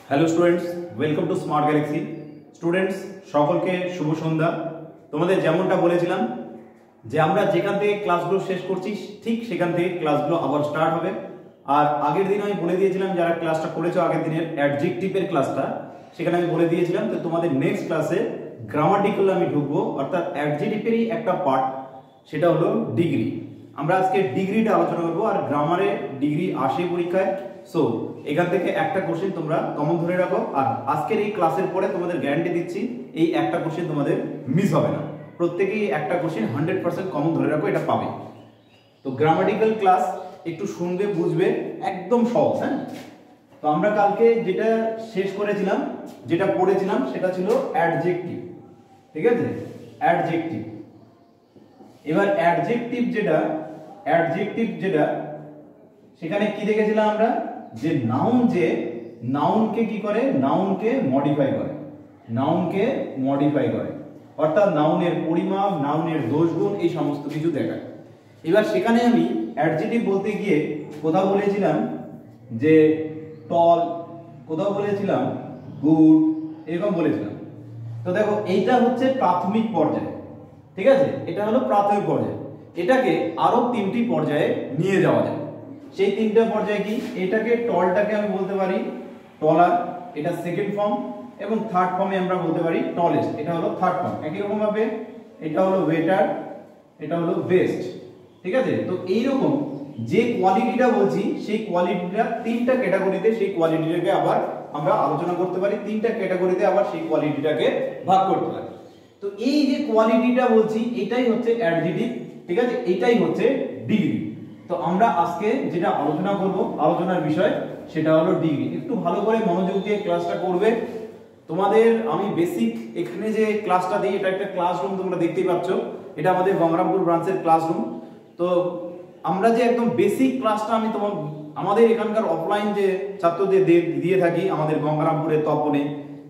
Hello students, welcome to smart Galaxy. Students সকলকে শুভ সন্ধ্যা। তোমাদের যেমনটা বলেছিলাম যে আমরা যেখান থেকে ক্লাসগুলো শেষ করছি ঠিক সেখান থেকে ক্লাসগুলো আবার স্টার্ট হবে। আর আগের দিন আমি বলে দিয়েছিলাম যারা ক্লাসটা করেছো আগের দিনের অ্যাডজেক্টিভের ক্লাসটা, সেখানে আমি বলে দিয়েছিলাম তো তোমাদের নেক্সট ক্লাসে গ্রামাটিক্যাল আমি ঢুকবো, অর্থাৎ অ্যাডজেক্টিভেরই একটা পার্ট, সেটা হলো ডিগ্রি। আমরা আজকে ডিগ্রিটা আলোচনা করবো। আর গ্রামারে ডিগ্রি আসে পরীক্ষায়, সো এখান থেকে একটা কোশ্চেন তোমরা কমন ধরে রাখো। আর আজকের এই ক্লাসের পরে তোমাদের গ্যারান্টি দিচ্ছি এই একটা কোশ্চেন তোমাদের মিস হবে না, প্রত্যেকেই একটা কোশ্চেন 100% কমন ধরে রাখো, এটা পাবে। তো গ্রামাটিক্যাল ক্লাস একটু শুনবে বুঝবে, একদম সহজ। হ্যাঁ, তো আমরা কালকে যেটা শেষ করেছিলাম, যেটা পড়েছিলাম সেটা ছিল অ্যাডজেক্টিভ, ঠিক আছে? অ্যাডজেক্টিভ। এবার অ্যাডজেক্টিভ যেটা সেখানে কি দেখেছিলাম আমরা, যে নাউনকে কি করে, নাউনকে মডিফাই করে, অর্থাৎ নাউনের পরিমাপ, নাউনের দোষগুণ, এই সমস্ত কিছু দেখায়। এবার সেখানে আমি অ্যাডজেক্টিভ বলতে গিয়ে কোথাও বলেছিলাম যে টল, কোথাও বলেছিলাম গুড, এরকম বলেছিলাম। তো দেখো এইটা হচ্ছে প্রাথমিক পর্যায়ে, ঠিক আছে? এটা হলো প্রাথমিক পর্যায়ে। এটাকে আরো তিনটি পর্যায়ে নিয়ে যাওয়া যায়। সেই তিনটা পর্যায়ে কি, এটাকে টলটাকে আমি বলতে পারি টলার, এটা সেকেন্ড ফর্ম, এবং থার্ড ফর্মে আমরা বলতে পারি টলেস্ট, এটা হলো থার্ড ফর্ম। একই রকম ভাবে এটা হলো ওয়েটার, এটা হলো বেস্ট, ঠিক আছে? তো এইরকম যে কোয়ালিটিটা বলছি সেই কোয়ালিটিটা তিনটা ক্যাটাগরিতে, সেই কোয়ালিটিটাকে আবার আমরা আলোচনা করতে পারি, তিনটা ক্যাটাগরিতে আবার সেই কোয়ালিটিটাকে ভাগ করতে পারি। তো এই যে কোয়ালিটিটা বলছি এটাই হচ্ছে অ্যাডজেক্টিভ, ঠিক আছে? এটাই হচ্ছে ডিগ্রি। তো আমরা আজকে যেটা আলোচনা করব, আলোচনার বিষয় সেটা হলো ডিগ্রি। একটু ভালো করে মনোযোগ দিয়ে ক্লাসটা করবে। তোমাদের আমি বেসিক এখানে যে ক্লাসটা দিই, এটা একটা ক্লাসরুম, তোমরা দেখতেই পাচ্ছ, এটা আমাদের গঙ্গারামপুর ব্রাঞ্চের ক্লাসরুম। তো আমরা যে একদম বেসিক ক্লাসটা আমি আমাদের এখানকার অফলাইন যে ছাত্রদের দিয়ে থাকি, আমাদের গঙ্গারামপুরের তপনে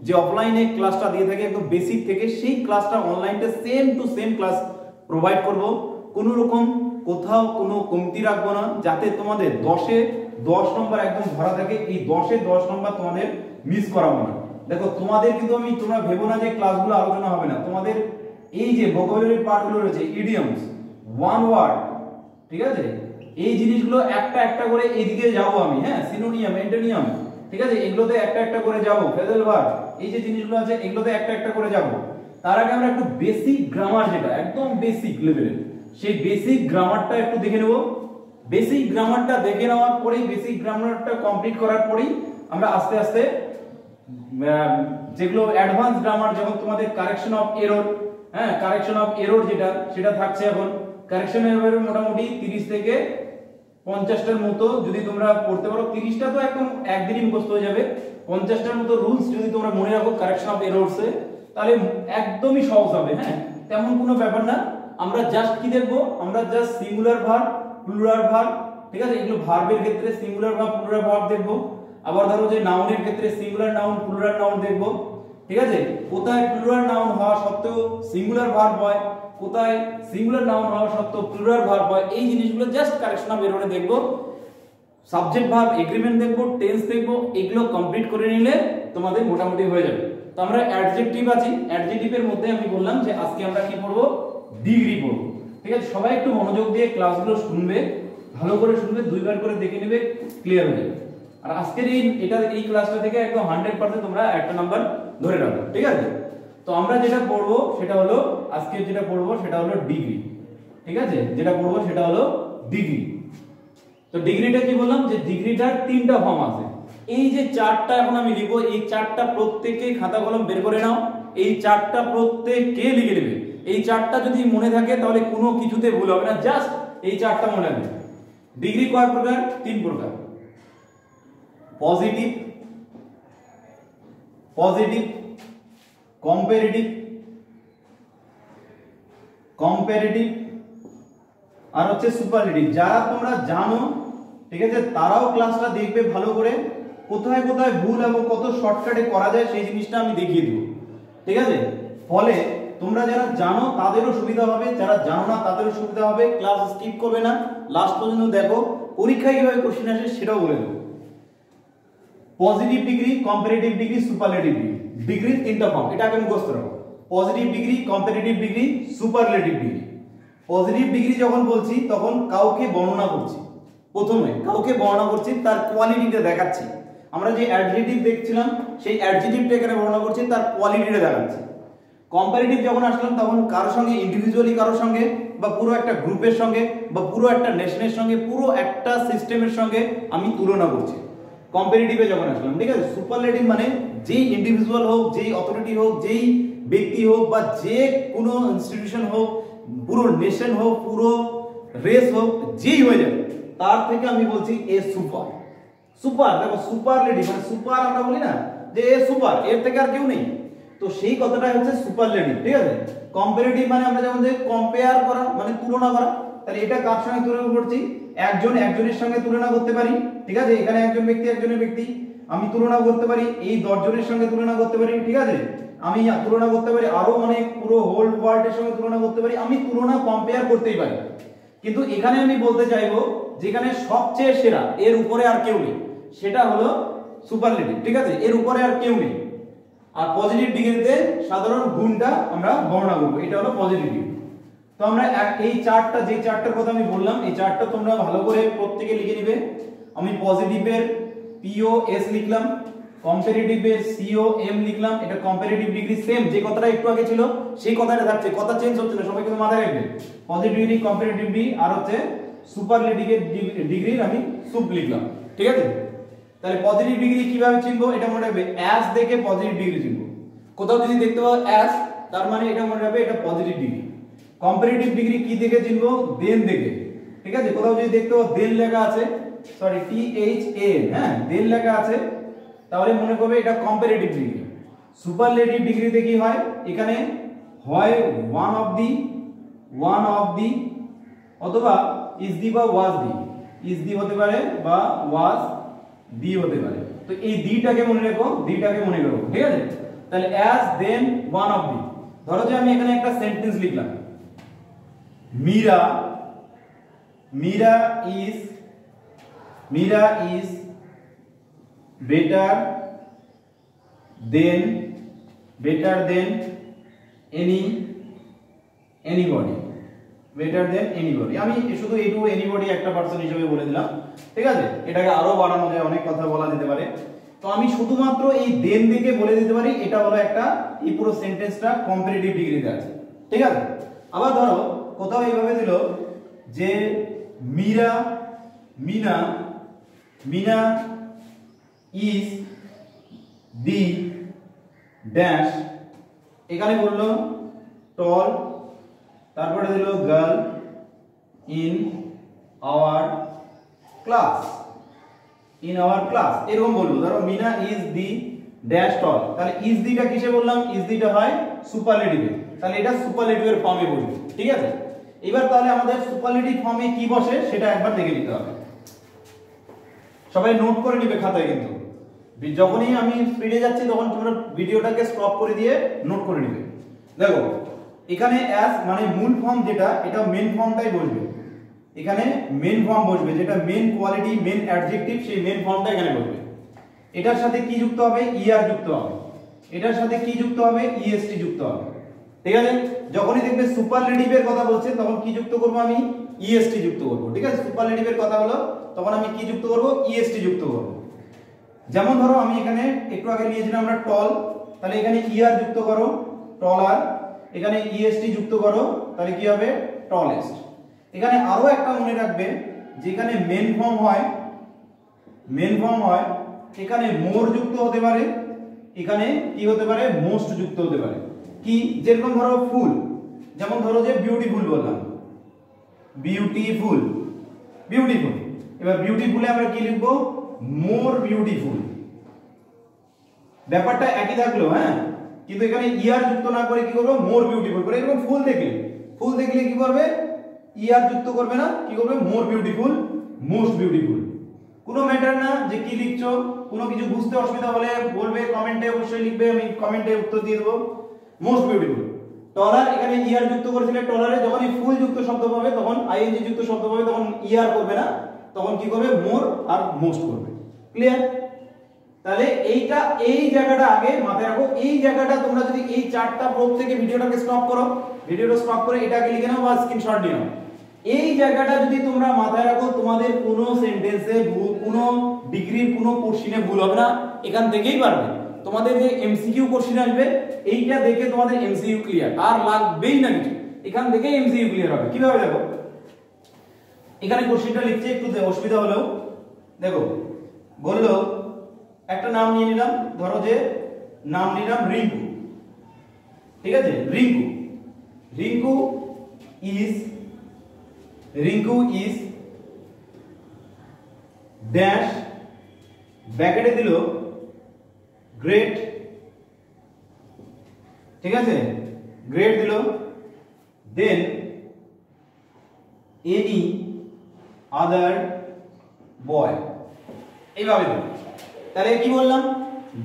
যে অফলাইনে ক্লাসটা দিয়ে থাকি একদম বেসিক থেকে, সেই ক্লাসটা অনলাইনে same to same class provide করব। কোনো রকম কোথাও কোনো কমতি রাখবো না, যাতে তোমাদের 10-এ 10 নম্বর একদম ধরা থাকে। এই 10-এ 10 নম্বর তোমাদের মিস করাবো না। দেখো তোমাদের কিন্তু তোমরা ভেবো না যে ক্লাসগুলো আলোচনা হবে না। তোমাদের এই যে ভোকাবুলারি পার্টগুলো রয়েছে, ইডিয়মস, ওয়ান ওয়ার্ড, ঠিক আছে? এই জিনিসগুলো একটা একটা করে এইদিকে যাবো আমি। হ্যাঁ, সিনোনিয়াম, অ্যান্টোনিয়াম, ঠিক আছে? এগুলোতে একটা একটা করে যাবো। ফ্রেজাল ভার্ব, এই যে জিনিসগুলো আছে এগুলোতে একটা একটা করে যাবো। তার আগে আমরা একটু বেসিক গ্রামার, যেটা একদম বেসিক লেভেলের, সেই বেসিক গ্রামারটা একটু দেখে নেব। বেসিক গ্রামারটা দেখে নেওয়ার পরেই, বেসিক গ্রামারটা কমপ্লিট করার পরেই আমরা আস্তে আস্তে যেগুলো অ্যাডভান্স গ্রামার, যেমন তোমাদের কারেকশন অফ এরর, হ্যাঁ, কারেকশন অফ এরর সেটা থাকছে এখন। কারেকশন এরর মোটামুটি 30 থেকে 50টার মতো যদি তোমরা পড়তে পারো, 30টা তো একদম একদিনই মুখস্থ হয়ে যাবে। 50টার মতো রুলস যদি তোমরা মনে রাখো কারেকশন অফ এররসে, তাহলে একদমই সহজ হবে। হ্যাঁ, তেমন কোনো ব্যাপার না। আমরা জাস্ট কি দেখবো, আমরা just singular verb, plural verb, ঠিক আছে? এগুলো ভার্বের ক্ষেত্রে সিঙ্গুলার ভার্ব, প্লুরাল ভার্ব দেখবো। আবার ধরো যে নাউনের ক্ষেত্রে সিঙ্গুলার নাউন, প্লুরাল নাউন দেখবো, ঠিক আছে? কোথায় প্লুরাল নাউন হওয়া সত্ত্বেও সিঙ্গুলার ভার্ব হয়, কোথায় সিঙ্গুলার নাউন হওয়া সত্ত্বেও প্লুরাল ভার্ব হয়, এই জিনিসগুলো জাস্ট কারেকশন অফ এররে দেখবো। সাবজেক্ট ভার্ব এগ্রিমেন্ট দেখবো, টেন্স দেখবো। এগুলো কমপ্লিট করে নিলে তোমাদের মোটামুটি হয়ে যাবে। তো আমরা অ্যাডজেক্টিভ আছি, অ্যাডজেক্টিভের মধ্যে আমি বললাম যে আজকে আমরা কি পড়বো, ডিগ্রি পড়বো, ঠিক আছে? সবাই একটু মনোযোগ দিয়ে ক্লাসগুলো শুনবে, ভালো করে শুনবে, দুইবার করে দেখে নেবে, ক্লিয়ার হয়ে যাবে। আর আজকের এই ক্লাসটা থেকে একদম 100% তোমরা একটা নাম্বার ধরে রাখো, ঠিক আছে? তো আমরা যেটা পড়বো সেটা হলো, আজকে যেটা পড়বো সেটা হলো ডিগ্রি, ঠিক আছে? যেটা পড়বো সেটা হলো ডিগ্রি। তো ডিগ্রিটা কি বললাম, যে ডিগ্রিটার তিনটা ফর্ম আছে। এই যে চারটা এখন আমি লিখবো, এই চারটা প্রত্যেকে খাতা কলম বের করে নাও। এই চারটা প্রত্যেকে লিখে নেবে। এই চারটা যদি মনে থাকে তাহলে কোনো কিছুতে ভুল হবে না, জাস্ট এই চারটা মনে রাখবে। ডিগ্রি কয় প্রকার? 3 প্রকার। পজিটিভ, কম্পারেটিভ, আর হচ্ছে সুপারলেটিভ। যারা তোমরা জানো, ঠিক আছে, তারাও ক্লাসটা দেখবে ভালো করে, কোথায় কোথায় ভুল এবং কত শর্টকাটে করা যায় সেই জিনিসটা আমি দেখিয়ে দেব, ঠিক আছে? ফলে তোমরা যারা জানো তাদেরও সুবিধা হবে, যারা জানো না তাদেরও সুবিধা হবে। ক্লাস স্কিপ করবে না, লাস্ট পর্যন্ত দেখো। পরীক্ষায় কিভাবে কোশ্চেন আসে সেটাও বলে দেবো। Positive degree, comparative degree, superlative degree. Degree তিনটা ফর্ম, এটা আগে মুখস্থ রাখো। Positive degree, comparative degree, superlative degree. Positive degree যখন বলছি তখন কাউকে বর্ণনা করছি, প্রথমে কাউকে বর্ণনা করছি, তার কোয়ালিটিটা দেখাচ্ছি। আমরা যে অ্যাডজেক্টিভ দেখছিলাম সেই অ্যাডজেক্টিভটা এখানে বর্ণনা করছি, তার কোয়ালিটিটা দেখাচ্ছি। কম্পারেটিভ যখন আসলাম তখন কারোর সঙ্গে ইন্ডিভিজুয়ালি, কারোর সঙ্গে বা পুরো একটা গ্রুপের সঙ্গে বা পুরো একটা নেশনের সঙ্গে, পুরো একটা সিস্টেমের সঙ্গে আমি তুলনা করছি কম্পারেটিভে যখন আসলাম, ঠিক আছে। সুপারলেটিভ মানে যেই ইন্ডিভিজুয়াল হোক, যেই অথরিটি হোক, যেই ব্যক্তি হোক বা যে কোনো ইনস্টিটিউশন হোক, পুরো নেশন হোক, পুরো রেস হোক, যেই হয়ে যাবে তার থেকে আমি বলছি এ সুপার। সুপার দেখো, সুপারলেটিভ মানে সুপার আমরা বলি না যে এ সুপার, এর থেকে আর কেউ নেই, তো সেই কথাটাই হচ্ছে সুপারলেটিভ, ঠিক আছে। কম্পারেটিভ মানে আমরা যেমন যে কম্পেয়ার করা মানে তুলনা করা, তাহলে এটা কার সঙ্গে তুলনা করছি, একজন একজনের সঙ্গে তুলনা করতে পারি, ঠিক আছে। এখানে একজন ব্যক্তি একজনের ব্যক্তি আমি তুলনা করতে পারি, এই 10 জনের সঙ্গে তুলনা করতে পারি, ঠিক আছে। আমি তুলনা করতে পারি আরো অনেক, পুরো হোল ওয়ার্ল্ডের সঙ্গে তুলনা করতে পারি, আমি তুলনা কম্পেয়ার করতেই পারি। কিন্তু এখানে আমি বলতে চাইবো যেখানে সবচেয়ে সেরা, এর উপরে আর কেউ নেই, সেটা হলো সুপারলেটিভ, ঠিক আছে, এর উপরে আর কেউ নেই। আর পজিটিভ ডিগ্রিতে সাধারণ গুণটা আমরা বর্ণনা করব, এটা হলো পজিটিভ ডিগ্রি। তো আমরা এই চার্টটা, যে চার্টটার কথা আমি বললাম, এই চার্টটা তোমরা ভালো করে প্রত্যেকে লিখে নিবে। আমি পজিটিভের POS লিখলাম, কম্পারেটিভের COM লিখলাম, এটা কম্পারেটিভ ডিগ্রি, সেম যে কথাটা একটু আগে ছিল সেই কথাটা থাকছে, কথা চেঞ্জ হচ্ছে না, সবাই কিন্তু মাথায় রাখবে। পজিটিভ ডিগ্রি, কম্পারেটিভ ডিগ্রি, আর হচ্ছে সুপারলেটিভের ডিগ্রি আমি সুপ লিখলাম, ঠিক আছে। তাহলে পজিটিভ ডিগ্রি কিভাবে চিনবো, এটা মনে রাখবে, অ্যাস দেখে পজিটিভ ডিগ্রি চিনবো। কোথাও যদি দেখতে পাও অ্যাস, তার মানে এটা মনে রাখবে এটা পজিটিভ ডিগ্রি। কম্পারেটিভ ডিগ্রি কি দেখে চিনবো, দেন দেখে, ঠিক আছে। কোথাও যদি দেখতে পাও দেন লেখা আছে, সরি THAN, হ্যাঁ দেন লেখা আছে, তাহলে মনে করবে এটা কম্পারেটিভ ডিগ্রি। সুপারলেটিভ ডিগ্রিতে কি হয়, এখানে হয় ওয়ান অফ দি অথবা ইজ দি বা ওয়াজ দি, ইজ দি হতে পারে বা ওয়াজ দি হতে পারে। তো এই দিটাকে মনে রাখো, দিটাকে মনে রাখো, ঠিক আছে। তাহলে as, than, one of the. ধরো যে আমি এখানে একটা সেন্টেন্স লিখলাম, Meera is better than anybody, better than anybody. আমি শুধু এইটুকু এনিবডি একটা পারসন হিসেবে বলে দিলাম, ঠিক আছে। এটাকে আরো বাড়ানো যায়, অনেক কথা বলা যেতে পারে। তো আমি শুধুমাত্র এই দেন দিকে বলে দিতে পারি এটা হলো একটা, এই পুরো সেন্টেন্সটা কম্পারেটিভ ডিগ্রিতে আছে, ঠিক আছে। আবার ধরো কোথাও এইভাবে দিল যে মিনা ইজ দি ড্যাশ, এখানে বললো টল, তারপরে দিল গার্ল ইন আওয়ার ক্লাস, এরকম বলবো। ধরো মিনা ইজ দি ড্যাশ টল, তাহলে ইজ দিটা কিসে বললাম, ইজ দিটা হয় সুপারলেটিভে, তাহলে এটা সুপারলেটিভের ফর্মে বলবো, ঠিক আছে। এবার তাহলে আমাদের সুপারলেটিভ ফর্মে কি বসে সেটা একবার দেখে নিতে হবে, সবাই নোট করে নিবে খাতায়। কিন্তু যখনই আমি স্পিডে যাচ্ছি তখন তোমরা ভিডিওটাকে স্টপ করে দিয়ে নোট করে নিবে। দেখো এখানে অ্যাজ মানে মূল ফর্ম যেটা, এটা মেন ফর্মটাই বসবে, এখানে মেন ফর্ম বসবে, যেটা মেন কোয়ালিটি, মেন অ্যাডজেক্টিভ, সেই মেন ফর্মটা এখানে বসবে। এটার সাথে কি যুক্ত হবে, ইআর যুক্ত হবে, এটার সাথে কি যুক্ত হবে, ইএসটি যুক্ত হবে, ঠিক আছে। যখনই দেখবে সুপারলেটিভের কথা বলছে তখন কি যুক্ত করব, আমি ইএসটি যুক্ত করব, ঠিক আছে। সুপারলেটিভের কথা হলো তখন আমি কি যুক্ত করব, ইএসটি যুক্ত করব। যেমন ধরো আমি এখানে একটু আগে নিয়েছিলাম আমরা টল, তাহলে এখানে ইআর যুক্ত করো টলার, এখানে ইএসটি যুক্ত করো, তাহলে কি হবে টলেস্ট। এখানে আরো একটা মনে রাখবে, যেখানে মেন ফর্ম হয় এখানে মোর যুক্ত হতে পারে, এখানে কি হতে পারে, মোস্ট যুক্ত হতে পারে। কি, যেরকম ধরো ফুল, যেমন ধরো যে বিউটিফুল বললাম, বিউটিফুল, এবার বিউটিফুলে আমরা কি লিখবো, মোর বিউটিফুল। ব্যাপারটা একই থাকলো, হ্যাঁ, কিন্তু এখানে ইয়ার যুক্ত না করে কি করবো, মোর বিউটিফুল করে। এরকম ফুল দেখলে কি করবে, ইয়ার যুক্ত করবে না, কি করবে, মোর বিউটিফুল, মোস্ট বিউটিফুল। কোনো ম্যাটার না যে কি লিখছো, কোনো কিছু বুঝতে অসুবিধা হলে বলবে কমেন্টে, অবশ্যই লিখবে, আমি কমেন্টে উত্তর দিয়ে দেবো। Most beautiful. টলার, এখানে ইয়ার যুক্ত করেছিলে, টলারে যখনই ফুল যুক্ত শব্দ পাবে তখন আইএনজি যুক্ত শব্দ পাবে তখন ইয়ার করবে না, তখন কি করবে, মোর আর মোস্ট করবে। ক্লিয়ার? তাহলে এইটা এই জায়গাটা আগে মাথায় রাখো। এই জায়গাটা তোমরা যদি এই চারটা প্রোপ থেকে ভিডিওটাকে স্টপ করো, ভিডিওটা স্টপ করে এটাকে লিখে নাও বা স্ক্রিনশট নিয়ে নাও। এই জায়গাটা যদি তোমরা মাথায় রাখো, তোমাদের কোনো সেন্টেন্সে ভুল, কোনো ডিগ্রির কোনো কোশ্চেনে ভুল হবে না, এখান থেকেই পারবে। তোমাদের যে এমসিকিউ কোশ্চেন আসবে এইটা দেখে তোমাদের এমসিকিউ ক্লিয়ার, আর লাগবেই না কিছু, এখান থেকে এমসিকিউ ক্লিয়ার হবে। কিভাবে দেখো, এখানে কোশ্চেনটা লিখছে, একটু অসুবিধা হলো। দেখো বললো একটা নাম নিয়ে নিলাম, ধরো যে নাম নিলাম রিঙ্কু, ঠিক আছে? রিঙ্কু, রিঙ্কু ইজ ড্যাশ, ব্র্যাকেটে দিল গ্রেট, ঠিক আছে? গ্রেট দিল, দেন এনি আদার বয়, এইভাবে দিল। তাহলে কি বললাম,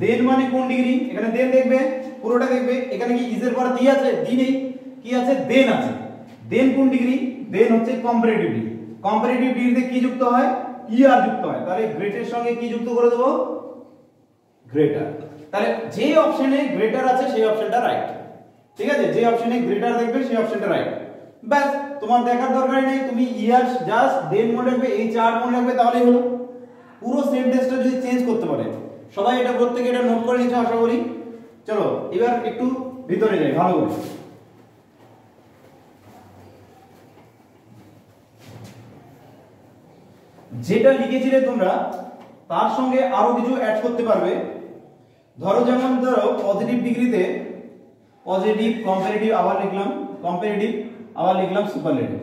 দেন মানে কোন ডিগ্রি, এখানে দেন দেখবে, পুরোটা দেখবে, এখানে কি ইজের পরে দি আছে? দি নেই, কি আছে? দেন আছে। দেন কোন ডিগ্রি? দেন হচ্ছে কম্পারেটিভ ডিগ্রি। কম্পারেটিভ ডিগ্রিতে কি যুক্ত হয়? ইয়ার যুক্ত হয়। তাহলে গ্রেটের সঙ্গে কি যুক্ত করে দেবো? গ্রেটার। তাহলে যে অপশনে গ্রেটার আছে সেই অপশনটা রাইট, ঠিক আছে? যে অপশনে গ্রেটার দেখবে সেই অপশনটা রাইট। ব্যাস, তোমার দেখার দরকার নেই, তুমি ইয়ার জাস্ট দেন মনে রাখবে, এই চার মনে রাখবে, তাহলেই হলো। পুরো সেন্টেন্সটা যদি চেঞ্জ করতে পারে, সবাই এটা প্রত্যেকে এটা নোট করে নিচ্ছে আশা করি। চলো এবার একটু ভিতরে যাই ভালো করে। যেটা লিখেছিলে তোমরা তার সঙ্গে আরো কিছু অ্যাড করতে পারবে। ধরো যেমন ধরো পজিটিভ ডিগ্রিতে পজিটিভ, কম্পারেটিভ আবার লিখলাম, কম্পারেটিভ আবার লিখলাম সুপারলেটিভ,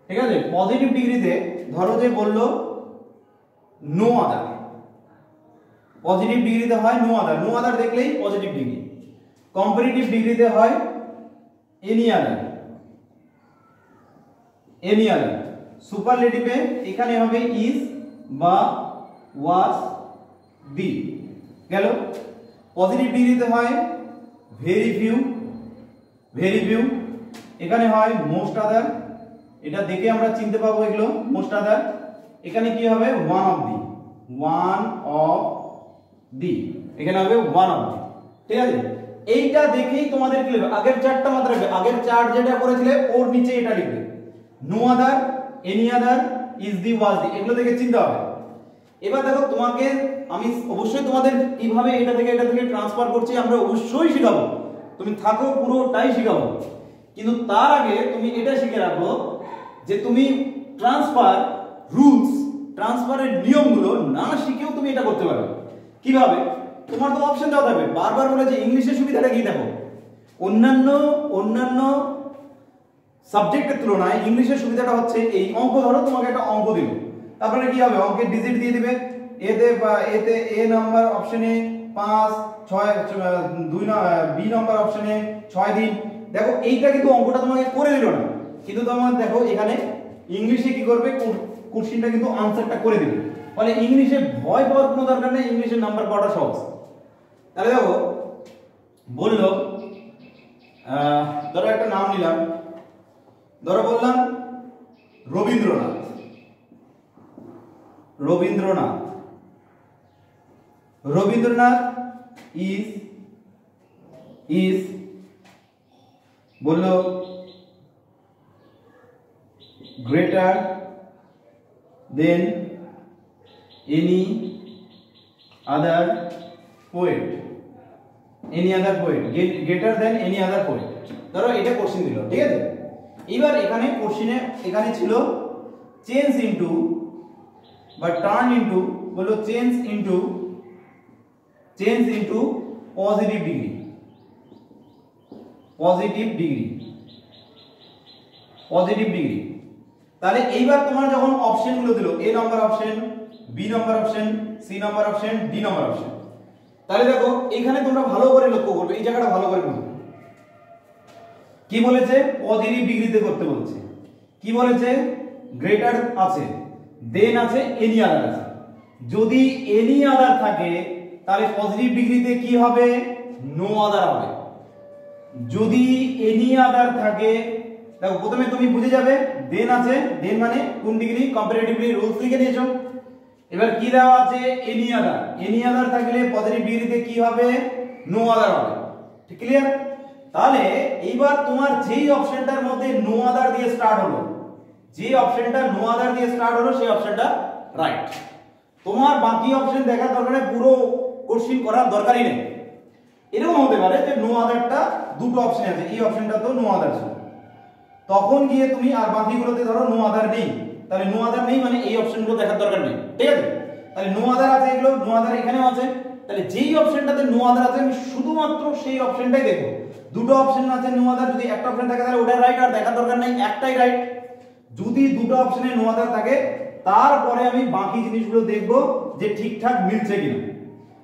ঠিক আছে? পজিটিভ ডিগ্রিতে ধরো যে বললো নো আদার, পজিটিভ ডিগ্রিতে হয় নো আদার, নো আদার দেখলেই পজিটিভ ডিগ্রি। কম্পারেটিভ ডিগ্রিতে হয় এনি আদার, এনি আদার। সুপারলেটিভে এখানে হবে ইজ বা ওয়াজ, বি, গেল। পজিটিভ ডিগ্রিতে হয় ভেরি ফিউ, ভেরি ফিউ। এখানে হয় মোস্ট আদার, এটা দেখে আমরা চিনতে পাবো এগুলো মোস্ট আদার। এখানে কি হবে? One of the, one of দি, এখানে হবে ওয়ান অফ দি, ঠিক আছে? এইটা দেখেই তোমাদের কি লিখবে, আগের চারটা মাত্রা রাখবে, আগের চার যেটা করেছিলে ওর নিচে এটা লিখবে, no other, any other, is the, was the, এগুলো দেখে চিনতে হবে। এবার দেখো তোমাকে আমি অবশ্যই তোমাদের কিভাবে এটা থেকে ট্রান্সফার করছি আমরা অবশ্যই শিখাবো, তুমি থাকো পুরোটাই শিখাবো। কিন্তু তার আগে তুমি এটা শিখে রাখো যে তুমি ট্রান্সফার রুলস, ট্রান্সফারের নিয়মগুলো না শিখেও তুমি এটা করতে পারবে। কিভাবে? তোমার তো অপশন দেওয়া থাকবে, বারবার বলে যে ইংলিশের সুবিধাটা কি দেখো, অন্যান্য সাবজেক্টের তুলনায় ইংলিশের সুবিধাটা হচ্ছে এই অঙ্ক, ধরো তোমাকে একটা অঙ্ক দিল, তারপরে কি হবে? অঙ্কের ডিজিট দিয়ে দিবে, এতে এ নাম্বার অপশনে 5, 6, 2 বি নাম্বার অপশনে 6 দিন। দেখো এইটা কিন্তু অঙ্কটা তোমাকে করে দিল না, কিন্তু তোমার দেখো এখানে ইংলিশে কি করবে, কোশ্চেনটা কিন্তু আনসারটা করে দিবে। ফলে ইংলিশে ভয় পাওয়ার কোনো দরকার নেই, ইংলিশের নাম্বার পাওয়াটা সহজ। তাহলে দেখো বললো, ধরো একটা নাম নিলাম, ধরো বললাম রবীন্দ্রনাথ, রবীন্দ্রনাথ, রবীন্দ্রনাথ ইজ বললো greater than any other poet, any other poet, greater than any other poet. ধরো এটা কোশ্চেন দিল, ঠিক আছে? এবার এখানে কোশ্চেনে এখানে ছিল চেঞ্জ ইনটু বা টার্ন ইনটু, বলো change into positive degree, positive degree, positive degree. তাহলে এইবার তোমার যখন অপশন গুলো দিল, A number option, B number option, C number option, D number option, তাহলে দেখো এখানে তোমরা ভালো করে লক্ষ্য করবে, এই জায়গাটা ভালো করে বুঝবে। কি বলেছে? পজিটিভ ডিগ্রিতে করতে বলেছে। কি বলেছে? গ্রেটার আছে, দেন আছে, এনি আদার আছে। যদি এনি আদার থাকে তাহলে পজিটিভ ডিগ্রিতে কি হবে? নো আদার হবে। যদি এনি আদার থাকে, দেখো প্রথমে তুমি বুঝে যাবে দেন আছে, দেন মানে কোন ডিগ্রি? কম্পারেটিভ ডিগ্রি রুলস লিখে নিয়েছো। এবার কি দেওয়া আছে এনি আদার থাকলে পজিটিভ ডিগ্রিতে কি হবে নো আদার হবে ঠিক ক্লিয়ার তাহলে এইবার তোমার যেই অপশনটার মধ্যে নো আদার দিয়ে স্টার্ট হলো যে অপশনটা নো আদার দিয়ে স্টার্ট হলো সেই অপশনটা রাইট তোমার বাকি অপশন দেখার দরকার নেই পুরো কোশ্চেন করার দরকারই নেই এরকম হতে পারে যে নো আদারটা দুটো অপশন আছে এই অপশনটা তো নো আদার ছিল তখন গিয়ে তুমি আর বাকিগুলোতে ধরো নো আদার নেই তাহলে নো আদার নেই মানে এই অপশনগুলো দেখার দরকার নেই ঠিক আছে তাহলে নো আদার আছে এগুলো নো আদার এখানেও আছে তাহলে যেই অপশনটাতে নো আদার আছে আমি শুধুমাত্র সেই অপশনটাই দেখব দুটো অপশন আছে নো আদার যদি একটা অপশন থাকে তাহলে ওটা রাইট আর দেখার দরকার নেই একটাই রাইট যদি দুটো অপশনে নো আদার থাকে তারপরে আমি বাকি জিনিসগুলো দেখব যে ঠিকঠাক মিলছে কিনা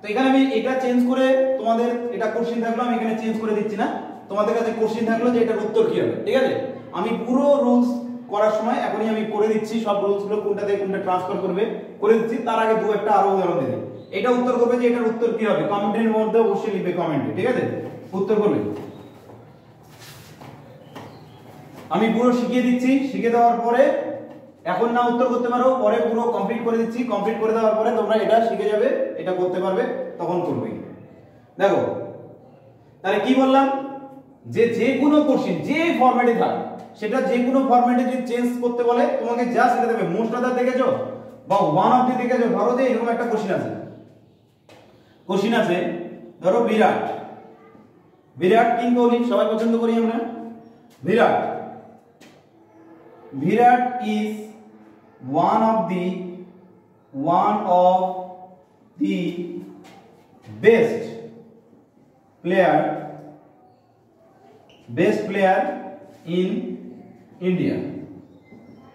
তো এখানে আমি এটা চেঞ্জ করে তোমাদের এটা কোশ্চেন থাকলো আমি এখানে চেঞ্জ করে দিচ্ছি না তোমাদের কাছে কোশ্চেন থাকলো যে এটার উত্তর কি হবে ঠিক আছে আমি পুরো রুলস করার সময় এখনই আমি করে দিচ্ছি সব রুলস গুলো কোনটা থেকে কোনটা ট্রান্সফার করবে করে দিচ্ছি তার আগে দু একটা আরো উদাহরণ দিই এটা উত্তর করবে যে এটার উত্তর কি হবে কমেন্টের মধ্যে অবশ্যই লিখবে কমেন্টে ঠিক আছে উত্তর করবে আমি পুরো শিখিয়ে দিচ্ছি শিখিয়ে দেওয়ার পরে এখন না উত্তর করতে পারো পরে পুরো কমপ্লিট করে দিচ্ছি কমপ্লিট করে দেওয়ার পরে তোমরা এটা শিখে যাবে এটা করতে পারবে তখন করবে দেখো তাহলে কি বললাম যে যে কোনো কোশ্চেন যে ফরম্যাটে থাক সেটা যে কোনো ফরম্যাটে যদি চেঞ্জ করতে বলে তোমাকে যা সেটা দেবে মোস্ট আদার দেখেছো বা ওয়ান অফ দি দেখেছো ধরো যে এরকম একটা কোশ্চেন আছে ধরো বিরাট কিং কোহলি সবাই পছন্দ করি আমরা বিরাট is one of the best player in India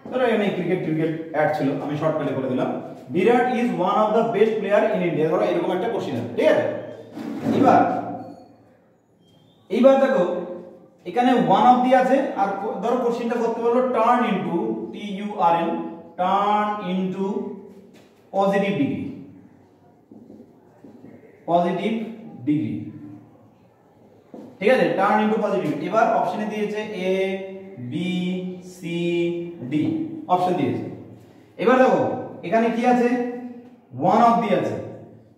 ধরো এখানে ক্রিকেট অ্যাড ছিল আমি শর্টকাটে করে দিলাম Virat is one of the best player in India ধরো এরকম একটা কোশ্চেন আছে ঠিক আছে এইবার দেখো এখানে ওয়ান অফ দি আছে আর ধরো কোশ্চেনটা করতে বললো টার্ন ইনটু পজিটিভ ডিগ্রি ঠিক আছে টার্ন ইনটু পজিটিভ এবার অপশনে দিয়েছে A B C D option দিয়েছে এবার দেখো এখানে কি আছে ওয়ান অফ দি আছে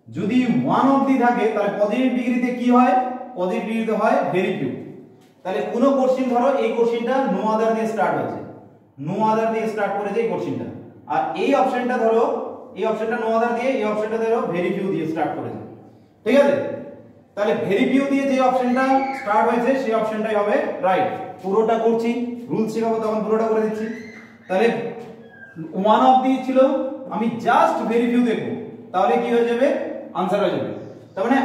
যদি ওয়ান অফ দি থাকে তাহলে পজিটিভ ডিগ্রিতে কি হয় পজিটিভ ডিগ্রিতে হয় ভেরি ফিউ তাহলে কোন কোশ্চেন ধরো এই কোশ্চেনটা নো আদার দিয়ে স্টার্ট হয়েছে নো আদার দিয়ে স্টার্ট করেছে এই কোশ্চেনটা আর এই অপশনটা ধরো এই অপশনটা নো আদার দিয়ে এই অপশনটা ধরো ভেরি ফিউ দিয়ে স্টার্ট করেছে ঠিক আছে তাহলে ভেরি ফিউ দিয়ে যে অপশনটা স্টার্ট হয়েছে সেই অপশনটাই হবে রাইট পুরোটা করছি রুলস শেখাবো তখন পুরোটা করে দিচ্ছি তাহলে ওয়ান অফ দি ছিল আমি জাস্ট ভেরি ফিউ দেখবো তাহলে কি হয়ে যাবে আনসার হয়ে যাবে তার মানে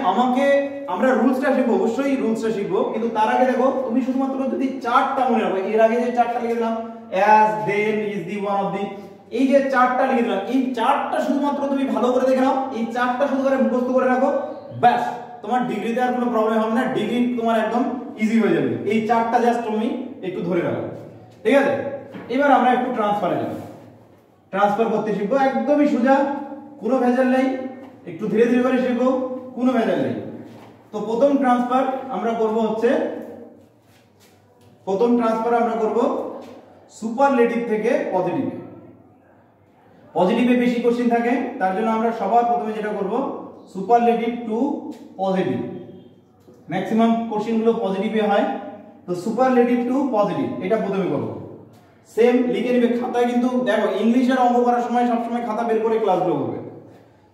আমরা রুলসটা শিখবো অবশ্যই রুলসটা শিখবো কিন্তু তার আগে দেখো তুমি শুধুমাত্র যদি চারটা মনে রাখো এর আগে যে চারটা লিখে দিলাম as than is the one of the এই যে চারটা লিখে দিলাম এই চারটা শুধুমাত্র তুমি ভালো করে দেখে নাও এই চারটা শুধু করে মুখস্থ করে রাখো ব্যাস তোমার ডিগ্রিতে আর কোনো প্রবলেম হবে না ডিগ্রি তোমার একদম ইজি হয়ে যাবে এই চারটা জাস্ট তুমি একটু ধরে রাখো ঠিক আছে এবার আমরা একটু ট্রান্সফারে যাব ট্রান্সফার করতে শিখবো একদমই সোজা কোনো ভেজাল নেই একটু ধীরে ধীরে করে শিখবো কোনো ভেজাল নেই তো প্রথম ট্রান্সফার আমরা করব সুপারলেটিভ থেকে পজিটিভে বেশি কোশ্চেন থাকে তার জন্য আমরা সবার প্রথমে যেটা করব superlative to positive maximum question গুলো পজিটিভে হয় তো সুপারলেটিভ টু পজিটিভ এটা প্রথমে করব সেম লিখে নেবে খাতায় কিন্তু দেখো ইংলিশের অঙ্ক করার সময় সব সময় খাতা বের করে ক্লাসগুলো করবে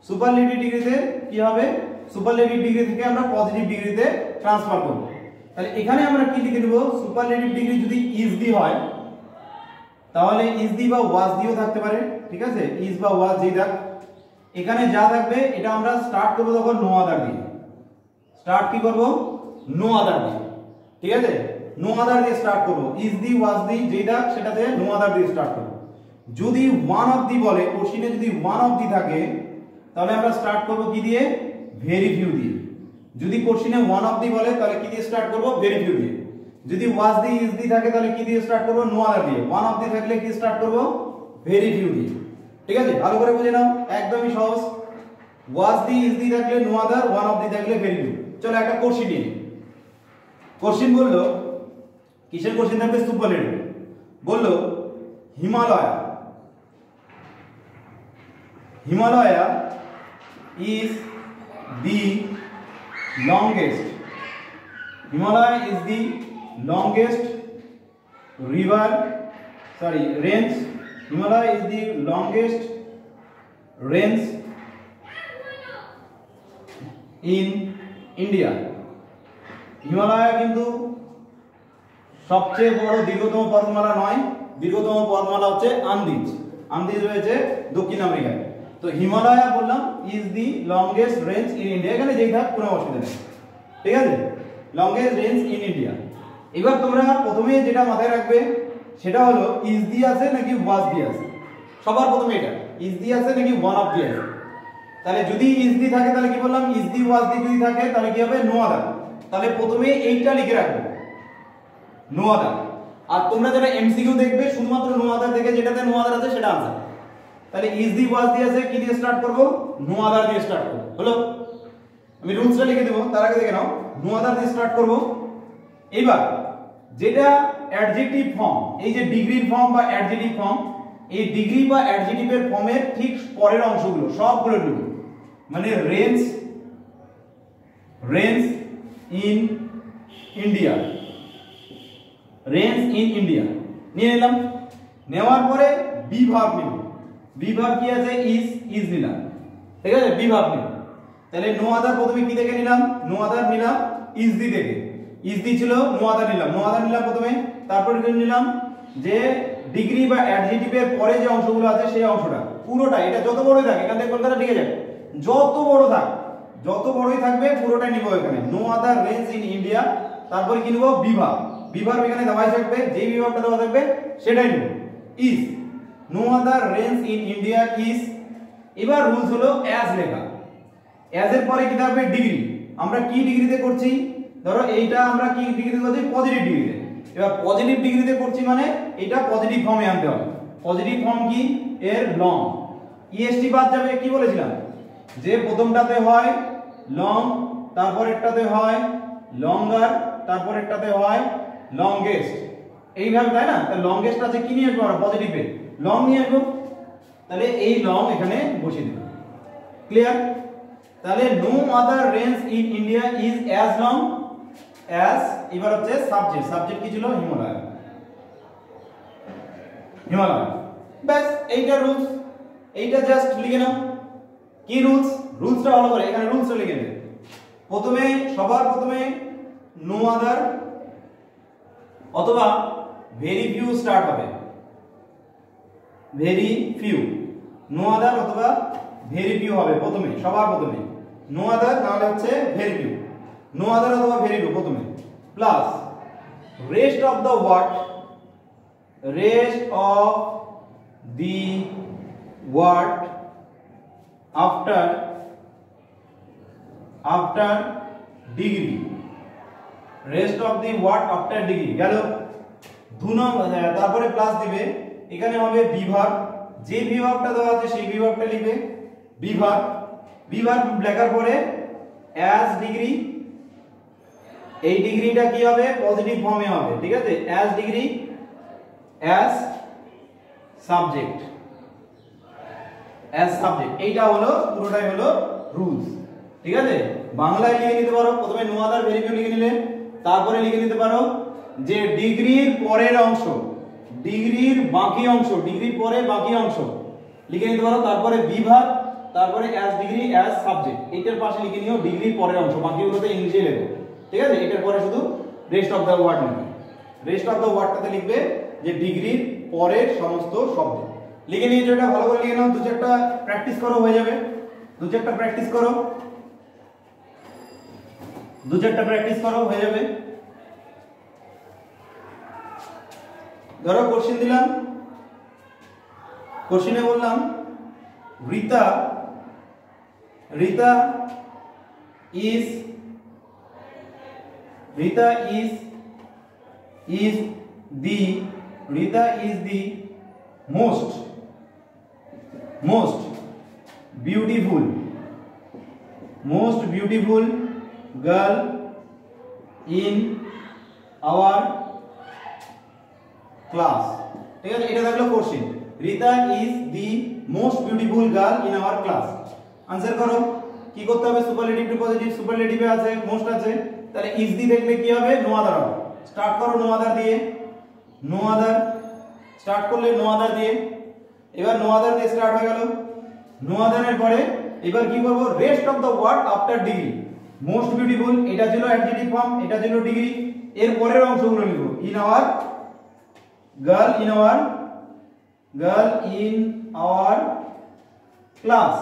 সুপারলেটিভ ডিগ্রিতে কি হবে সুপারলেটিভ ডিগ্রি থেকে আমরা পজিটিভ ডিগ্রিতে ট্রান্সফার করব তাহলে এখানে আমরা কি লিখে দেব সুপারলেটিভ ডিগ্রি যদি ইজ দি হয় তাহলে ইজ দি বা ওয়াজ দিও থাকতে পারে ঠিক আছে ইজ বা ওয়াজ যেই থাক এখানে যা থাকবে এটা আমরা স্টার্ট করব তখন নো আদার দিয়ে স্টার্ট কি করব নো আদার দিয়ে ঠিক আছে নো আদার দিয়ে স্টার্ট করব ইজ দি ওয়াজ দি যেই থাক সেটাতে নো আদার দিয়ে স্টার্ট করব যদি ওয়ান অফ দি বলে কোশ্চেনে যদি ওয়ান অফ দি থাকে তাহলে আমরা স্টার্ট করব কি দিয়ে ভেরি ফিউ দিয়ে যদি কোশ্চেনে ওয়ান অফ দি বলে তাহলে কি দিয়ে স্টার্ট করব ভেরি ফিউ দিয়ে যদি ওয়াজ দি ইজ দি থাকে তাহলে কি দিয়ে স্টার্ট করব নো আদার দিয়ে ওয়ান অফ দি থাকলে কি স্টার্ট করব ভেরি ফিউ দিয়ে ঠিক আছে ভালো করে বুঝে নাও একদমই সহজ ওয়াজ দি ইজ দি থাকলে no other one of the থাকলে ভেরি ফিউ চলো একটা কোশ্চেন নিই কোশ্চেন বললো কিসের কোশ্চেন থাকবে সুপারলেটিভ বললো Himalaya is the longest. Himalaya is the longest range. Himalaya is the longest range in India. Himalaya কিন্তু সবচেয়ে বড় দীর্ঘতম পর্বতমালা নয়, দীর্ঘতম পর্বতমালা হচ্ছে আন্দিজ। আন্দিজ রয়েছে দক্ষিণ আমেরিকায়। তো হিমালয় বললাম is the longest range in India, এখানে যেই থাক কোনো অসুবিধা নেই, ঠিক আছে, লংগেস্ট রেঞ্জ ইন ইন্ডিয়া। এবার তোমরা প্রথমে যেটা মাথায় রাখবে সেটা হলো ইজ দি আছে নাকি ওয়াজ দি আছে। সবার প্রথমে এটা ইজ দি আছে নাকি ওয়ান অফ দি আছে। তাহলে যদি ইজ দি থাকে তাহলে কি বললাম, ইজ দি ওয়াজ দি যদি থাকে তাহলে কি হবে, নো আদার। তাহলে প্রথমে এইটা লিখে রাখবে, নো আদার। আর তোমরা যারা এমসিকিউ দেখবে শুধুমাত্র নো আদার থেকে যেটাতে নো আদার আছে সেটা আনসার। তাহলে ইজ দি ওয়াজ দি আছে, কি দিয়ে স্টার্ট করব, নো আদার দিয়ে স্টার্ট করব। হলো, আমি রুলসটা লিখে দেব, তার আগে দেখে নাও, নো আদার দিয়ে স্টার্ট করব। এবার যেটা অ্যাডজেক্টিভ ফর্ম, এই যে ডিগ্রির ফর্ম বা অ্যাডজেক্টিভ ফর্ম, এই ডিগ্রি বা অ্যাডজেক্টিভের ফর্মের ঠিক পরের অংশগুলো সবগুলো লিখব। মানে range in India, range in India নিয়ে নিলাম। নেওয়ার পরে বিভাগ নেব। বিভাগ কি আছে, ইজ নিলাম, ঠিক আছে, বিভাগ নেব। তাহলে নো আদার প্রথমে কি থেকে নিলাম, নো আদার নিলাম ইজ দি থেকে। ইজ দি ছিল, নো আদার নিলাম, নো আদার নিলাম প্রথমে। তারপরে কি নিলাম, যে ডিগ্রি বা অ্যাডজেক্টিভের পরে যে অংশগুলো আছে সেই অংশটা পুরোটা, এটা যত বড়ই থাকে, এখান থেকে কলকাতা ঠিক আছে, যত বড় থাক, যত বড়ই থাকবে পুরোটাই নিব এখানে। No other range in India, তারপরে কি নিব, বিভাগ। বিভাগ এখানে দেওয়াই থাকবে, যেই বিভাগটা দেওয়া থাকবে সেটাই নিব, is. No other range in India is. এবার রুলস হলো অ্যাজ লেখা। অ্যাজ এর পরে কি থাকবে, ডিগ্রি। আমরা কি ডিগ্রিতে করছি, ধরো এইটা আমরা কি ডিগ্রিতে করছি, পজিটিভ ডিগ্রিতে। এবার পজিটিভ ডিগ্রিতে করছি মানে এটা পজিটিভ ফর্মে আনতে হবে। পজিটিভ ফর্ম কি, এর লং, ইএসটি বাদ যাবে। কি বলেছিলাম, যে প্রথমটাতে হয় লং, তারপরেরটাতে হয় লঙ্গার, তারপরেরটাতে হয় লংগেস্ট, এইভাবে, তাই না? তাহলে লংগেস্ট আছে, কি নিয়ে আসবো আমরা, পজিটিভে লং নিয়ে আসবো। তাহলে এই লং এখানে বসিয়ে দেব। ক্লিয়ার? তাহলে no other range in India is as long as, এবার হচ্ছে সাবজেক্ট। সাবজেক্ট কি ছিল, হিমালয়, হিমালয়। ব্যাস, এইটা রুলস, এইটা জাস্ট লিখে নাও। কি রুলস, রুলসটা ভালো করে এখানে রুলসটা লিখে নেবে। প্রথমে সবার প্রথমে নো আদার অথবা ভেরি ফিউ স্টার্ট হবে, ভেরি ফিউ। নো আদার অথবা ভেরি ফিউ হবে প্রথমে, সবার প্রথমে নো আদার, নাহলে হচ্ছে ভেরি ফিউ। নো আদার অথবা ভেরি ফিউ প্রথমে, plus rest of the word, rest of the word after degree, rest of the word after degree গেল। দু নম্বর, তারপরে প্লাস দিবে, এখানে হবে বিভাগ। যে বিভাগটা দেওয়া আছে সেই বিভাগটা লিখবে, বিভাগ। বিভাগ লেখার পরে অ্যাজ ডিগ্রি, এই ডিগ্রিটা কি হবে, পজিটিভ ফর্মে হবে, ঠিক আছে, as degree, as subject, as subject. এইটা হলো পুরোটাই হলো রুলস, ঠিক আছে। বাংলায় লিখে নিতে পারো, প্রথমে নো আদার ভেরি ফিউ লিখে নিলে, তারপরে লিখে নিতে পারো যে ডিগ্রির পরের অংশ, ডিগ্রির বাকি অংশ, ডিগ্রির পরে বাকি অংশ লিখে নিতে পারো। তারপরে বিভাগ, তারপরে অ্যাজ ডিগ্রি, অ্যাজ সাবজেক্ট। এইটার পাশে লিখে নিও ডিগ্রির পরের অংশ, বাকিগুলোতে ইংলিশে লিখবে, ঠিক আছে। এটার পরে শুধু রেস্ট অফ দ্য ওয়ার্ড লিখবে। রেস্ট অফ দ্য ওয়ার্ডটাতে লিখবে যে ডিগ্রির পরের সমস্ত শব্দ। লিখে নিয়েছো, এটা ভালো করে লিখে নাও। দু চারটা প্র্যাকটিস করো, হয়ে যাবে। দু চারটা প্র্যাকটিস করো, দু চারটা প্র্যাকটিস করো, হয়ে যাবে। ধরো কোশ্চেন দিলাম, কোশ্চেনে বললাম Rita, Rita is, Rita is the, Rita is the most beautiful girl in our class, ঠিক আছে। এটা থাকলো question. Rita is the most beautiful girl in our class. Answer করো কি করতে হবে, সুপারলেটিভ টু পজিটিভ, সুপারলেটিভে আছে মোস্ট আছে, তাহলে ইজ দি দেখলে কি হবে নো আদার হবে। স্টার্ট করো নো আদার দিয়ে, নো আদার স্টার্ট করলে নো আদার দিয়ে, এবার নো আদার দিয়ে স্টার্ট হয়ে গেল। নো আদার এর পরে এবার কি করব, rest of the word after degree. Most beautiful এটা ছিল অ্যাডজেক্টিভ ফর্ম, এটা ছিল ডিগ্রি, এর পরের অংশগুলো লিখব। In our girl, in our girl in our class,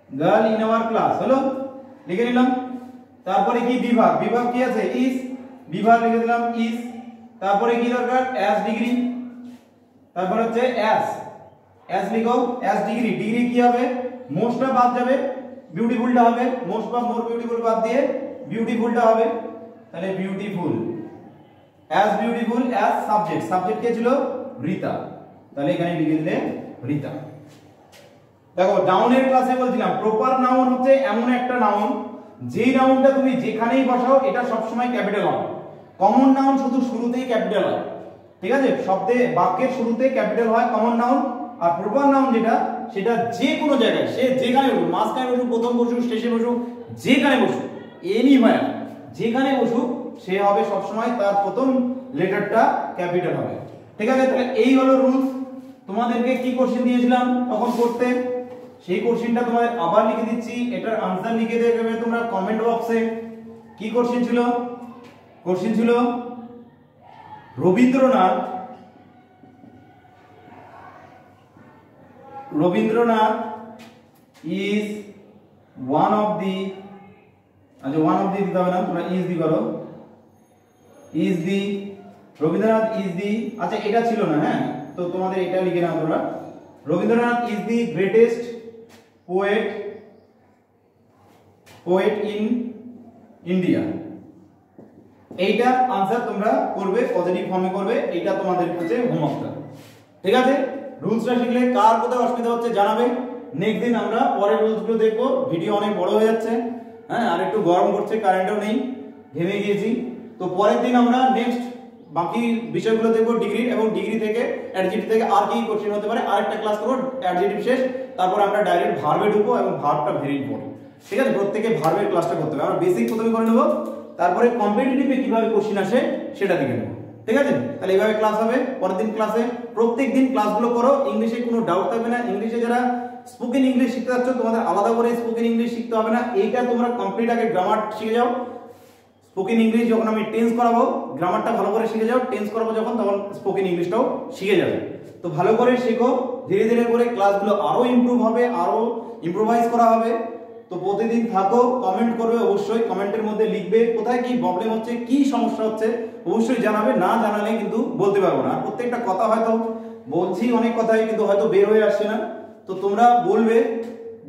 girl in our class হলো, লিখে নিলাম। তারপরে কি বিভাগ, বিভাগ কি আছে ইজ, বিভাগ লিখে দিলাম ইজ। তারপরে কি দরকার অ্যাজ ডিগ্রি, তারপর হচ্ছে অ্যাজ লিখো, অ্যাজ ডিগ্রি, ডিগ্রি কি হবে মোস্টটা বাদ যাবে, বিউটিফুলটা হবে, মোস্ট বা মোর বিউটিফুল বাদ দিয়ে বিউটিফুলটা হবে, তাহলে beautiful. As beautiful, as subject, subject কে ছিল রিতা, তাহলে এখানে লিখে দিলে রিতা। দেখো নাউনের ক্লাসে বলছিলাম প্রপার নাউন হচ্ছে এমন একটা নাউন যেই নাউনটা তুমি যেখানেই বসাও এটা সব সময় ক্যাপিটাল হবে। কমন নাউন শুধু শুরুতেই ক্যাপিটাল হয়, ঠিক আছে, শব্দে বাক্যের শুরুতে ক্যাপিটাল হয় কমন নাউন। আর প্রপার নাউন যেটা সেটা যে কোনো জায়গায় সে যেখানে বসুক, মাঝখানে বসুক, প্রথম বসুক, শেষে বসুক, যেখানে বসুক, এনিওয়্যার যেখানে বসুক সে হবে সব সময় তার প্রথম লেটারটা ক্যাপিটাল হবে, ঠিক আছে। তাহলে এই হলো রুলস। তোমাদেরকে কি কোশ্চেন দিয়েছিলাম তখন করতে, সেই কোশ্চেনটা তোমাদের আবার লিখে দিচ্ছি, এটার আনসার লিখে দেবে তোমরা কমেন্ট বক্সে। কি কোশ্চেন ছিল, কোশ্চেন ছিল রবীন্দ্রনাথ ইজ ওয়ান অফ দি, আচ্ছা ওয়ান অফ দি দিতে হবে না, তোমরা ইজ দি করো, is the, Rabindranath is the, আচ্ছা এটা ছিল না, হ্যাঁ তো তোমাদের এটা লিখে নাও তোমরা, Rabindranath is the greatest poet in India. এইটা আনসার তোমরা করবে, পজিটিভ ফর্মে করবে, এটা তোমাদের কাছে হোমওয়ার্কটা, ঠিক আছে। রুলসটা শিখলে কার কোথায় অসুবিধা হচ্ছে জানাবে। নেক্সট দিন আমরা পরের রুলসগুলো দেখবো, ভিডিও অনেক বড় হয়ে যাচ্ছে, হ্যাঁ আর একটু গরম করছে, কারেন্টও নেই, ঘেমে গিয়েছি। তো পরের দিন আমরা নেক্সট বাকি বিষয়গুলো দেখবো ডিগ্রি, এবং ডিগ্রি থেকে অ্যাডজেক্টিভ থেকে আর কি কোশ্চেন হতে পারে আরেকটা ক্লাস করবো, অ্যাডজেক্টিভ শেষ, তারপর আমরা ডাইরেক্ট ভার্বে ঢুকবো, এবং ভার্বটা ভেরি ইম্পর্টেন্ট, ঠিক আছে। প্রত্যেকে ভার্বের ক্লাসটা করতে হবে, আমরা বেসিক প্রথমে করে নেবো, তারপরে কম্পিটিটিভে কিভাবে কোশ্চেন আসে সেটা দেখে নেবো, ঠিক আছে। তাহলে এইভাবে ক্লাস হবে পরের দিন ক্লাসে, প্রত্যেক দিন ক্লাসগুলো করো, ইংলিশে কোনো ডাউট থাকবে না। ইংলিশে যারা স্পোকেন ইংলিশ শিখতে যাচ্ছ তোমাদের আলাদা করে স্পোকেন ইংলিশ শিখতে হবে না, এইটা তোমরা কমপ্লিট আগে গ্রামার শিখে যাও। স্পোকেন ইংলিশ যখন আমি টেন্স করাবো গ্রামারটা ভালো করে শিখে যাও, টেন্স করাবো যখন তখন স্পোকেন ইংলিশটাও শিখে যাবে। তো ভালো করে শেখো, ধীরে ধীরে করে ক্লাসগুলো আরো ইমপ্রুভ হবে, আরো ইমপ্রোভাইজ করা হবে। তো প্রতিদিন থাকো, কমেন্ট করবে অবশ্যই, কমেন্টের মধ্যে লিখবে কোথায় কি প্রবলেম হচ্ছে, কি সমস্যা হচ্ছে অবশ্যই জানাবে, না জানালে কিন্তু বলতে পারবো না। আর প্রত্যেকটা কথা হয়তো বলছি অনেক কথাই কিন্তু হয়তো বের হয়ে আসছে না, তো তোমরা বলবে,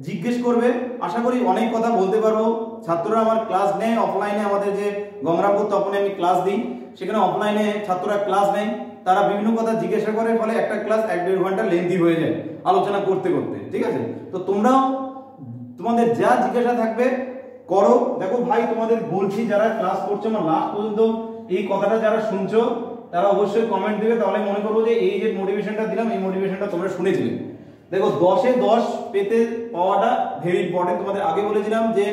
জিজ্ঞেস করবে, আশা করি অনেক কথা বলতে পারবো। ছাত্ররা আমার ক্লাস নেয় অফলাইনে, আমাদের যে গঙ্গারামপুর তপনে আমি ক্লাস দিই সেখানে অফলাইনে ছাত্ররা ক্লাস নেয়, তারা বিভিন্ন কথা জিজ্ঞাসা করে, ফলে একটা ক্লাস 1-1.5 ঘন্টা লেন্থি হয়ে যায় আলোচনা করতে করতে, ঠিক আছে। তো তোমরাও তোমাদের যা জিজ্ঞাসা থাকবে করো। দেখো ভাই তোমাদের বলছি যারা ক্লাস করছো আমার লাস্ট পর্যন্ত এই কথাটা যারা শুনছো তারা অবশ্যই কমেন্ট দিবে, তাহলে মনে করবো যে এই যে মোটিভেশনটা দিলাম এই মোটিভেশনটা তোমরা শুনেছিলে। দেখো 10-এ 10 পেতে পাওয়াটা ভেরি ইম্পর্টেন্ট। তোমাদের আগে বলেছিলাম যে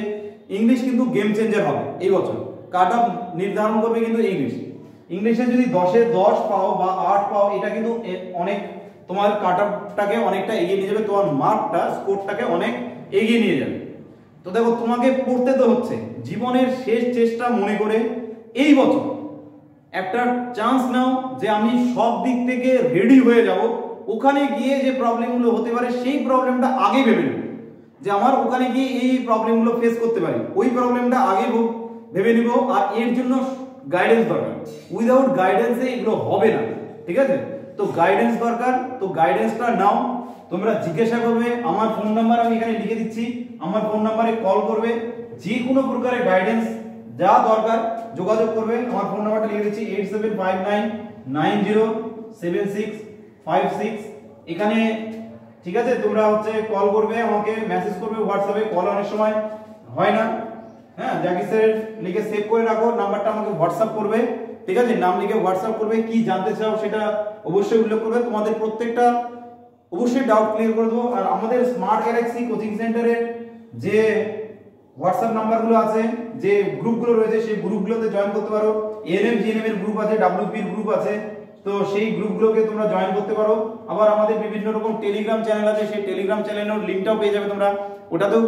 ইংলিশ কিন্তু গেম চেঞ্জার হবে এই বছর, কাট অফ নির্ধারণ করবে কিন্তু ইংলিশে যদি 10-এ 10 পাও বা 8 পাও এটা কিন্তু অনেক তোমার কাট অফটাকে অনেকটা এগিয়ে নিয়ে যাবে, তোমার মার্কটা স্কোরটাকে অনেক এগিয়ে নিয়ে যাবে। তো দেখো তোমাকে পড়তে তো হচ্ছে, জীবনের শেষ চেষ্টা মনে করে এই বছর একটা চান্স নাও যে আমি সব দিক থেকে রেডি হয়ে যাব, ওখানে গিয়ে যে প্রবলেমগুলো হতে পারে সেই প্রবলেমটা আগে ভেবে নেব, যে আমার ওখানে গিয়ে এই প্রবলেমগুলো ফেস করতে পারি, ওই প্রবলেমটা আগে ভেবে নিব। আর এর জন্য গাইডেন্স দরকার, উইদাউট গাইডেন্সে এগুলো হবে না, ঠিক আছে। তো গাইডেন্স দরকার, তো গাইডেন্সটা নাও। তোমরা জিজ্ঞাসা করবে, আমার ফোন নাম্বার আমি এখানে লিখে দিচ্ছি, আমার ফোন নাম্বারে কল করবে, যে কোনো প্রকারের গাইডেন্স যা দরকার যোগাযোগ করবে। আমার ফোন নাম্বারটা লিখে দিচ্ছি 8759907656 এখানে, ঠিক আছে। তোমরা হচ্ছে কল করবে, আমাকে মেসেজ করবে হোয়াটসঅ্যাপে, কল অনেক সময় হয় না, হ্যাঁ জাকির স্যার লিখে সেভ করে রাখো, নাম্বারটা আমাকে হোয়াটসঅ্যাপ করবে, ঠিক আছে, নাম লিখে হোয়াটসঅ্যাপ করবে, কি জানতে চাও সেটা অবশ্যই উল্লেখ করবে, তোমাদের প্রত্যেকটা অবশ্যই ডাউট ক্লিয়ার করে দেবো। আর আমাদের স্মার্ট গ্যালাক্সি কোচিং সেন্টারের যে হোয়াটসঅ্যাপ নাম্বারগুলো আছে, যে গ্রুপগুলো রয়েছে, সেই গ্রুপগুলোতে জয়েন করতে পারো। এএনএম জিএনএম এর গ্রুপ আছে, ডাব্লিউপি এর গ্রুপ আছে, তো সেই গ্রুপগুলোকে তোমরা জয়েন করতে পারো। আবার আমাদের বিভিন্ন রকম টেলিগ্রাম চ্যানেল আছে, সেই টেলিগ্রাম চ্যানেলের লিংকটাও পেয়ে যাবে তোমরা, ওটাতেও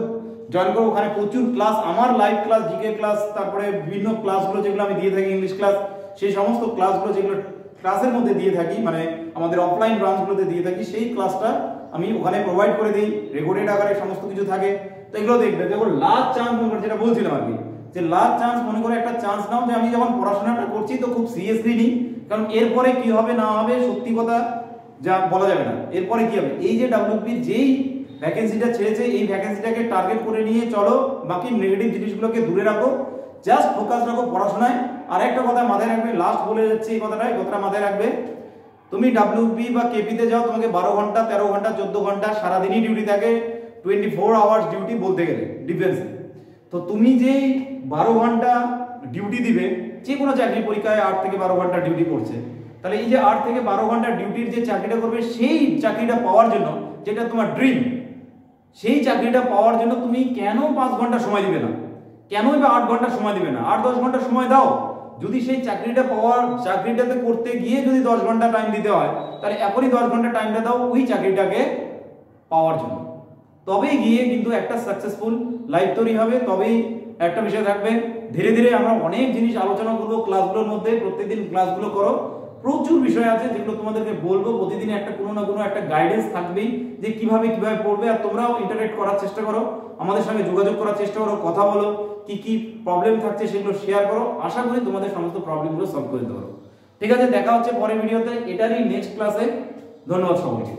জয়েন করো। ওখানে প্রচুর ক্লাস, আমার লাইভ ক্লাস, জিকে ক্লাস, তারপরে বিভিন্ন ক্লাসগুলো যেগুলো আমি দিয়ে থাকি, ইংলিশ ক্লাস, সেই সমস্ত ক্লাসগুলো যেগুলো ক্লাসের মধ্যে দিয়ে থাকি, মানে আমাদের অফলাইন ব্রাঞ্চগুলোতে দিয়ে থাকি, সেই ক্লাসটা আমি ওখানে প্রোভাইড করে দিই, রেকর্ডেড আকারে সমস্ত কিছু থাকে। তো এগুলো দেখবে। দেখো লাস্ট চান্স মনে করে, যেটা বলছিলাম আর কি, যে লাস্ট চান্স মনে করে একটা চান্স নাও, যে আমি যখন পড়াশোনাটা করছি তো খুব সিরিয়াসলি নিই, কারণ এরপরে কি হবে না হবে সত্যি কথা যা বলা যাবে না, এরপরে কি হবে। এই যে ডাব্লিউপি যেই ভ্যাকেন্সিটা ছেড়েছে, এই ভ্যাকেন্সিটাকে টার্গেট করে নিয়ে চলো, বাকি নেগেটিভ জিনিসগুলোকে দূরে রাখো, জাস্ট ফোকাস রাখো পড়াশোনায়। আর একটা কথা মাথায় রাখবে, লাস্ট বলে যাচ্ছে এই কথাটা মাথায় রাখবে, তুমি ডাব্লিউপি বা কেপিতে যাও, তোমাকে 12 ঘন্টা 13 ঘন্টা 14 ঘন্টা সারাদিনই ডিউটি থাকে, 24 আওয়ার্স ডিউটি বলতে গেলে ডিফেন্সে। তো তুমি যেই 12 ঘন্টা ডিউটি দিবে, যে কোনো চাকরি পরীক্ষায় 8 থেকে 12 ঘন্টা ডিউটি পড়ছে, তাহলে এই যে 8 থেকে 12 ঘন্টা ডিউটির যে চাকরিটা করবে, সেই চাকরিটা পাওয়ার জন্য, যেটা তোমার ড্রিম, সেই চাকরিটা পাওয়ার জন্য তুমি কেন 5 ঘন্টা সময় দিবে না, কেনই বা 8 ঘন্টা সময় দিবে না, 8-10 ঘন্টা সময় দাও। যদি সেই চাকরিটা পাওয়ার, চাকরিটাতে করতে গিয়ে যদি 10 ঘন্টা টাইম দিতে হয়, তাহলে এখনই 10 ঘন্টা টাইমটা দাও ওই চাকরিটাকে পাওয়ার জন্য। তবেই গিয়ে কিন্তু একটা সাকসেসফুল লাইফ তৈরি হবে। তবেই একটা বিষয় থাকবে, ধীরে ধীরে আমরা অনেক জিনিস আলোচনা করবো ক্লাসগুলোর মধ্যে, প্রত্যেকদিন ক্লাসগুলো করো, প্রচুর বিষয় আছে যেগুলো তোমাদেরকে বলবো, প্রতিদিন একটা কোনো না কোনো একটা গাইডেন্স থাকবেই, যে কিভাবে পড়বে। আর তোমরাও ইন্টারেক্ট করার চেষ্টা করো, আমাদের সঙ্গে যোগাযোগ করার চেষ্টা করো, কথা বলো, কি কি প্রবলেম থাকছে সেগুলো শেয়ার করো, আশা করি তোমাদের সমস্ত প্রবলেমগুলো সলভ করে দিতে পারো। ঠিক আছে, দেখা হচ্ছে পরের ভিডিওতে এটারই নেক্সট ক্লাসে। ধন্যবাদ সকলকে।